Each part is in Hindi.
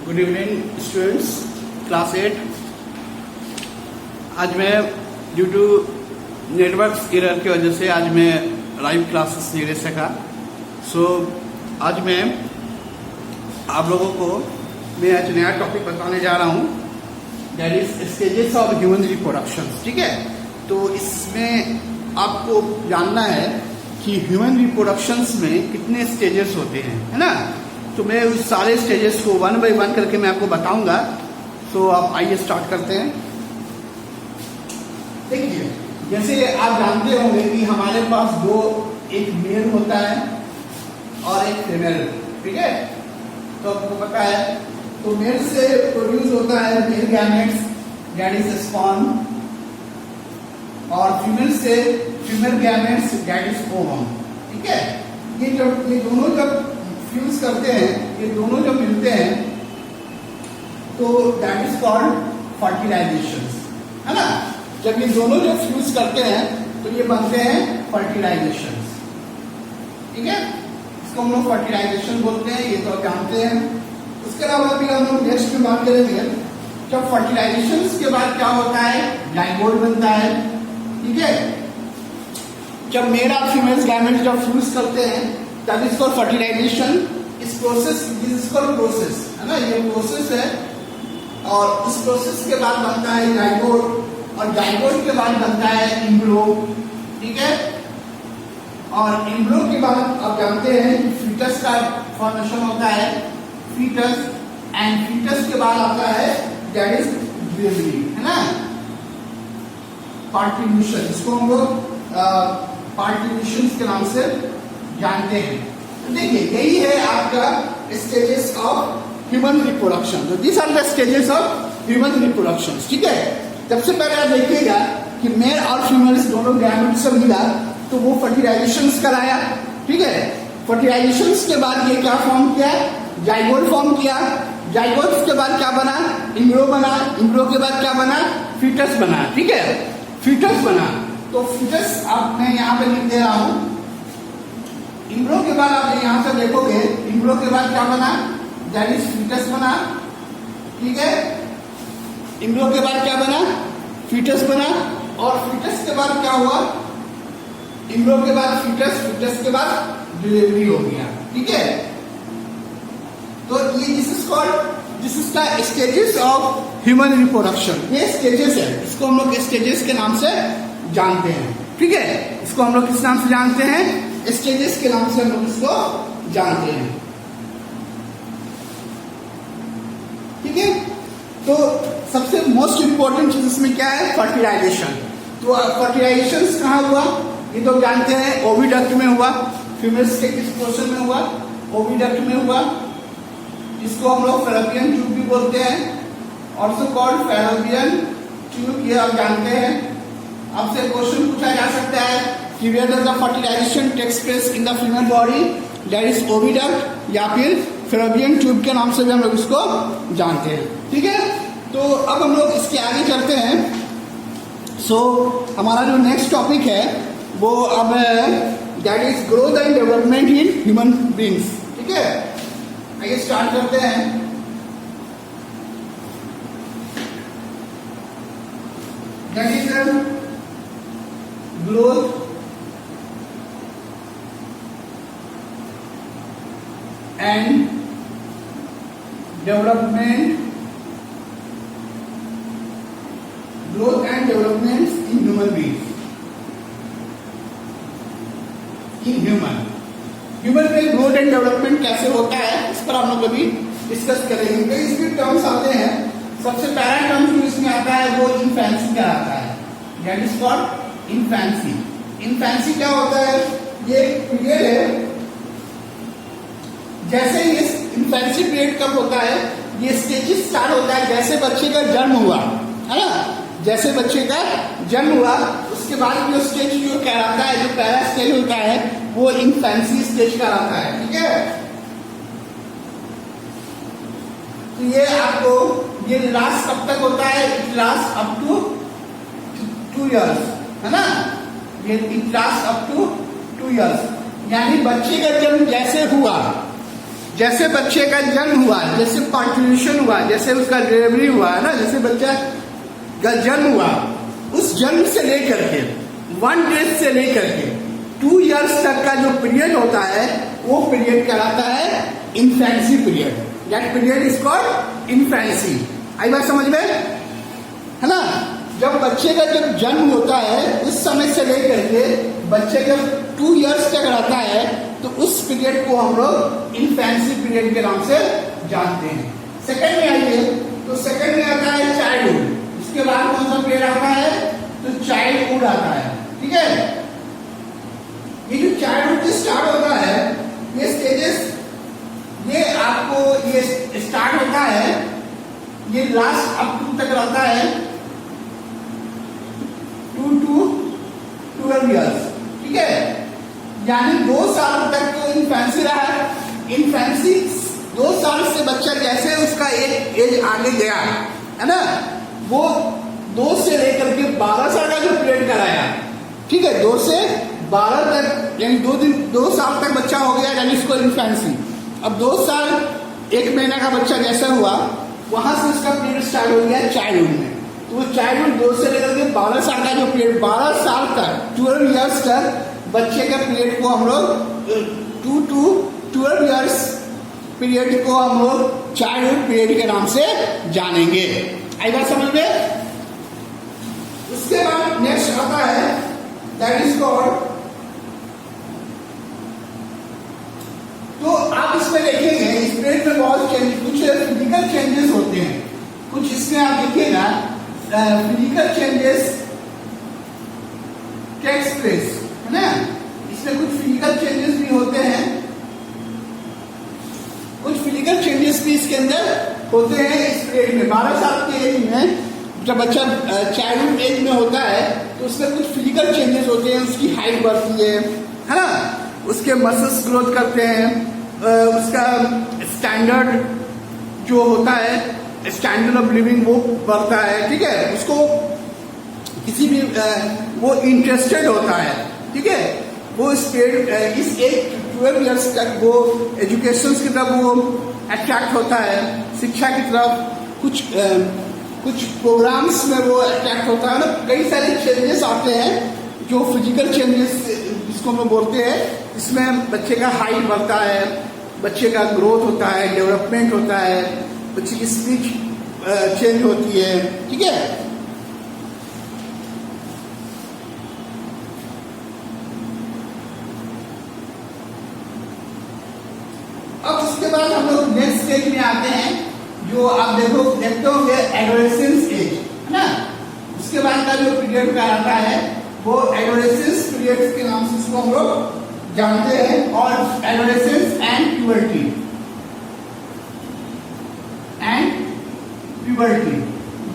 Good evening students, class 8। आज मैं ड्यू टू नेटवर्क एरर की वजह से आज मैं लाइव क्लासेस नहीं ले सका। आज मैं आप लोगों को मैं आज नया टॉपिक बताने जा रहा हूँ, that is stages of human reproduction. ठीक है, तो इसमें आपको जानना है कि ह्यूमन रिप्रोडक्शंस में कितने स्टेजेस होते हैं, है ना। तो मैं उस सारे स्टेजेस को वन बाय वन करके मैं आपको बताऊंगा। तो आप आइए स्टार्ट करते हैं। देखिए, जैसे आप जानते होंगे कि हमारे पास दो, एक मेल होता है और एक फीमेल। ठीक है, तो आपको पता है, तो मेल से प्रोड्यूस होता है male gametes, that is sperm, और फीमेल से female gametes, that is ovum. ठीक है, ये दोनों जब फ्यूज करते हैं, ये दोनों जब मिलते हैं तो दैट इज कॉल्ड फर्टिलाइजेशन, है ना। जब ये दोनों जब फ्यूज करते हैं तो ये बनते हैं फर्टिलाइजेशन। ठीक है, इसको हम लोग फर्टिलाइजेशन बोलते हैं, ये तो आप जानते हैं। उसके अलावा भी हम लोग नेक्स्ट में बात करेंगे, जब फर्टिलाइजेशन के बाद क्या होता है, जाइगोट बनता है। ठीक है, जब मेल और फीमेल गैमेट्स जब फ्यूज करते हैं दैट इज कॉल्ड फर्टिलाइजेशन। इस process, this is called process, है ना, ये प्रोसेस है। और इस प्रोसेस के बाद बनता है जाइगोट, और जाइगोट के बाद बनता है एम्ब्रियो। ठीक है, और एम्ब्रियो के बाद आप जानते हैं कि फीटस का फॉर्मेशन होता है, फीटस, एंड फीटस के बाद आता है दैट इज डिलीवरी, है ना, पार्टिब्यूशन। इसको हम लोग पार्टिब्यूशन के नाम से जानते हैं। तो देखिए, यही है आपका स्टेजेस ऑफ ह्यूमन रिप्रोडक्शन। तो this are the stages of human reproduction. ठीक है, सबसे पहले आप देखिएगा कि मेल और फीमेल्स दोनों गैमेट से मिला तो वो फर्टिलाइजेशन कराया। ठीक है, फर्टिलाइजेशन के बाद ये क्या फॉर्म किया, जाइगोट फॉर्म किया। जाइगोट के बाद क्या बना, एम्ब्रियो बना। एम्ब्रियो के बाद क्या बना, फीटस बना। ठीक है, फीटस बना। तो फीटस आप मैं यहाँ पे लिख दे रहा हूँ। एम्ब्रियो के बाद आप यहाँ से देखोगे, एम्ब्रियो के बाद क्या बना, दैट इज फीटस बना। ठीक है, एम्ब्रियो के बाद क्या बना, फीटस बना। और फीटस के बाद क्या हुआ, एम्ब्रियो के बाद फीटस, फीटस के बाद डिलीवरी हो गया। ठीक है, तो ये this is the stages of human reproduction. ये स्टेजेस है, इसको हम लोग स्टेजेस के नाम से जानते हैं। ठीक है, इसको हम लोग किस नाम से जानते हैं, स्टेजेस के नाम से हम लोग इसको जानते हैं। ठीक है, तो सबसे मोस्ट इंपॉर्टेंट चीज इसमें क्या है, फर्टिलाइजेशन। तो फर्टिलाइजेशन कहाँ हुआ, ये तो जानते हैं, ओविडक्ट में हुआ। फीमेल्स के किस पोर्शन में हुआ, ओविडक्ट में हुआ। इसको हम लोग फैलोपियन ट्यूब भी बोलते हैं, ऑल्सो कॉल्ड फैलोपियन ट्यूब, ये आप जानते हैं। आपसे क्वेश्चन पूछा जा सकता है कि where does the fertilization takes place in the female body, that is oviduct, या फिर फैलोपियन ट्यूब के नाम से भी हम लोग इसको जानते हैं। ठीक है, तो अब हम लोग इसके आगे चलते हैं। हमारा जो नेक्स्ट टॉपिक है वो अब that is growth and development in human beings. ठीक है, आइए स्टार्ट करते हैं। That is growth and development, growth and development in human beings, in human में ग्रोथ एंड डेवलपमेंट कैसे होता है, इस पर हम लोग अभी डिस्कस करेंगे। तो इसमें टर्म्स आते हैं। सबसे पहला टर्म जो इसमें आता है वो इन्फेंसी का आता है, that is called infancy. Infancy क्या होता है, ये पीरियड है, जैसे ये इन्फेंसी पीरियड कब होता है, ये स्टेजेस स्टार्ट होता है जैसे बच्चे का जन्म हुआ, है ना। जैसे बच्चे का जन्म हुआ उसके बाद जो स्टेज जो कहलाता है, जो पहला स्टेज होता है वो इन्फेंसी स्टेज कहलाता है। ठीक है, तो ये आपको ये लास्ट कब तक होता है, it last up to 2 years, है ना। ये it last up to 2 years, यानी बच्चे का जन्म जैसे हुआ जैसे बच्चे का जन्म हुआ, जैसे पार्टिशन हुआ, जैसे उसका डिलीवरी हुआ है ना, जैसे बच्चा का जन्म हुआ, उस जन्म से लेकर के 1 डे से लेकर के 2 इयर्स तक का जो पीरियड होता है वो पीरियड कहलाता है infancy period. That period is called infancy. आई बात समझ में, है ना? जब बच्चे का जब जन्म होता है उस समय से लेकर के बच्चे जब 2 इयर्स तक रहता है तो उस पीरियड को हम लोग इन्फेंसी पीरियड के नाम से जानते हैं। सेकंड में आइए तो सेकंड में आता है चाइल्डहुड। इसके बाद कौन सा पीरियड आता है? तो चाइल्डहुड आता है। ठीक है, ये जो चाइल्डहुड स्टार्ट होता है, ये स्टेजेस ये आपको ये स्टार्ट होता है, ये लास्ट अप टू तक रहता है 2 to 12 इयर्स। ठीक है, यानी 2 साल तक तो इन्फेंसी रहा है। इन्फेंसी 2 साल से बच्चा जैसे उसका एक एज आगे गया है ना, वो 2 से लेकर के 12 साल का जो पीरियड कराया, ठीक है, 2 से 12 तक यानी 2 साल तक बच्चा हो गया, यानी इसको इन्फेंसी। अब 2 साल 1 महीना का बच्चा जैसा हुआ, वहां से उसका पीरियड स्टार्ट हो गया चाइल्डहुड में। तो वो चाइल्डहुड 2 से लेकर के 12 साल का जो पीरियड, 12 साल तक 12 इयर्स तक बच्चे के पीरियड को हम लोग 2 to 12 इयर्स पीरियड को हम लोग चाइल्डहुड पीरियड के नाम से जानेंगे। आई बात समझ में? उसके बाद नेक्स्ट आता है दैट इज कॉल्ड, तो आप इसमें देखेंगे इस पीरियड में बहुत कुछ फिजिकल चेंजेस होते हैं। कुछ इसमें आप देखिएगा फिजिकल चेंजेस टेक्स प्लेस, है ना? इसमें कुछ फिजिकल चेंजेस भी होते हैं, कुछ फिजिकल चेंजेस भी इसके अंदर होते हैं इस पीरियड में। 12 साल के एज में जब बच्चा चाइल्डहुड एज में होता है तो उसमें कुछ फिजिकल चेंजेस होते हैं। उसकी हाइट बढ़ती है ना, उसके मसल्स ग्रोथ करते हैं, उसका स्टैंडर्ड जो होता है, स्टैंडर्ड ऑफ लिविंग वो बढ़ता है। ठीक है, उसको किसी भी वो इंटरेस्टेड होता है। ठीक है, वो इस एज 12 इयर्स तक वो एजुकेशन की तरफ वो अट्रैक्ट होता है, शिक्षा की तरफ, कुछ प्रोग्राम्स में वो अट्रैक्ट होता है ना। कई सारे चेंजेस आते हैं जो फिजिकल चेंजेस जिसको हम बोलते हैं। इसमें बच्चे का हाइट बढ़ता है, बच्चे का ग्रोथ होता है, डेवलपमेंट होता है, बच्चे की स्पीच चेंज होती है। ठीक है, अब उसके बाद हम लोग नेक्स्ट स्टेज में आते हैं, जो आप देखते होंगे एडोलेसेंस एज, है ना। उसके बाद का जो पीरियड का आता है वो एडोलेसेंस पीरियड के नाम से इसको हम लोग जानते हैं, और एडोलेसेंस एंड प्यूबर्टी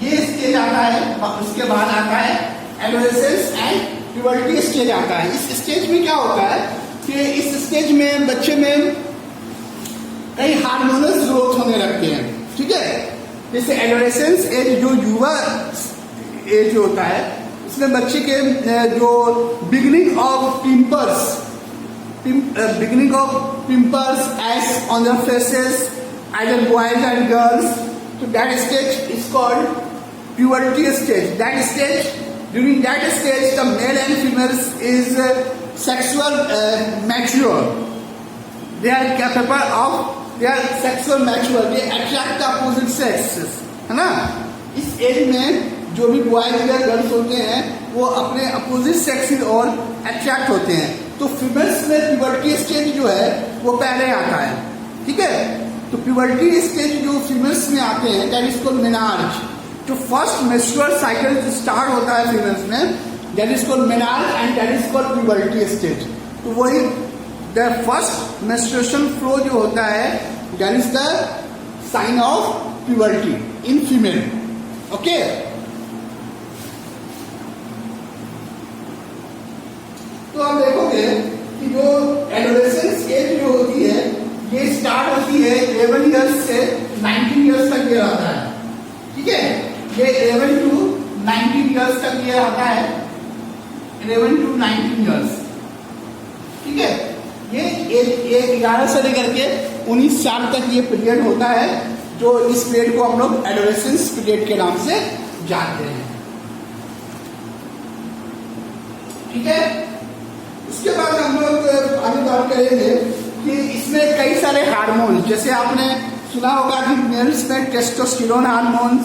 ये स्टेज आता है। उसके बाद आता है एडोलेसेंस एंड प्यूबर्टी स्टेज आता है। इस स्टेज में क्या होता है कि इस स्टेज में बच्चे में कई हार्मोनल ग्रोथ होने लगते हैं। ठीक है, जैसे एडोलेसेंस एज जो युवा एज होता है, इसमें बच्चे के जो beginning of pimples as on the faces either boys and girls, so that stage is called puberty stage. During that stage the male and females is sexual mature. They are capable of their sexual mature, they attract the opposite sexes, है ना। इस एज में जो भी बॉयज या गर्ल्स होते हैं वो अपने अपोजिट सेक्स की ओर अट्रैक्ट होते हैं। तो फीमेल्स में प्यूबर्टी स्टेज जो है वो पहले आता है। ठीक है, तो प्यूबर्टी स्टेज जो फीमेल्स में आते हैं दैट इज कॉल्ड मेनार्ज। जो फर्स्ट मेंस्ट्रुअल साइकिल जो स्टार्ट होता है फीमेल्स में that is called menarche and that is called puberty stage. तो वही द फर्स्ट मेंस्ट्रुएशन फ्लो जो होता है that is the sign of puberty in female. Okay, तो आप देखोगे कि जो एडोलेसेंस एज जो होती है ये स्टार्ट होती है 11 इयर्स से 19 इयर्स तक ये रहता है। ठीक है, ये 11 to 19 इयर्स तक ये रहता है, 11 to 19 इयर्स। ठीक है, ये एज ये 11 से लेकर के 19 साल तक ये पीरियड होता है, जो इस पीरियड को हम लोग एडोलेसेंस पीरियड के नाम से जानते हैं। ठीक है, उसके बाद हम लोग आगे बात करेंगे कि इसमें कई सारे हार्मोन, जैसे आपने सुना होगा कि मेल्स में टेस्टोस्टेरोन हार्मोन,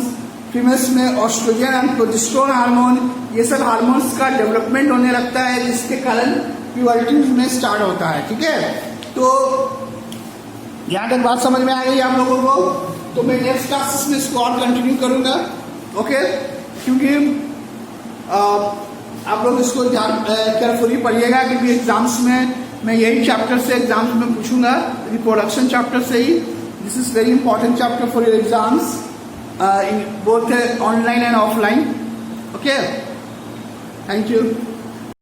फीमेल्स में ऑस्ट्रोजन एंड प्रोजेस्टेरोन हार्मोन, ये सब हार्मोन्स का डेवलपमेंट होने लगता है, जिसके कारण प्यूबर्टी में स्टार्ट होता है। ठीक है, तो यहाँ तक बात समझ में आ गई आप लोगों को? तो मैं नेक्स्ट क्लासेस में इसको और कंटिन्यू करूंगा। ओके, क्योंकि आप लोग इसको केयरफुली पढ़िएगा, क्योंकि एग्जाम्स में मैं यही चैप्टर से एग्जाम्स में पूछूंगा, रिप्रोडक्शन चैप्टर से ही। This is very important chapter for your exams in both online and offline. Okay, thank you.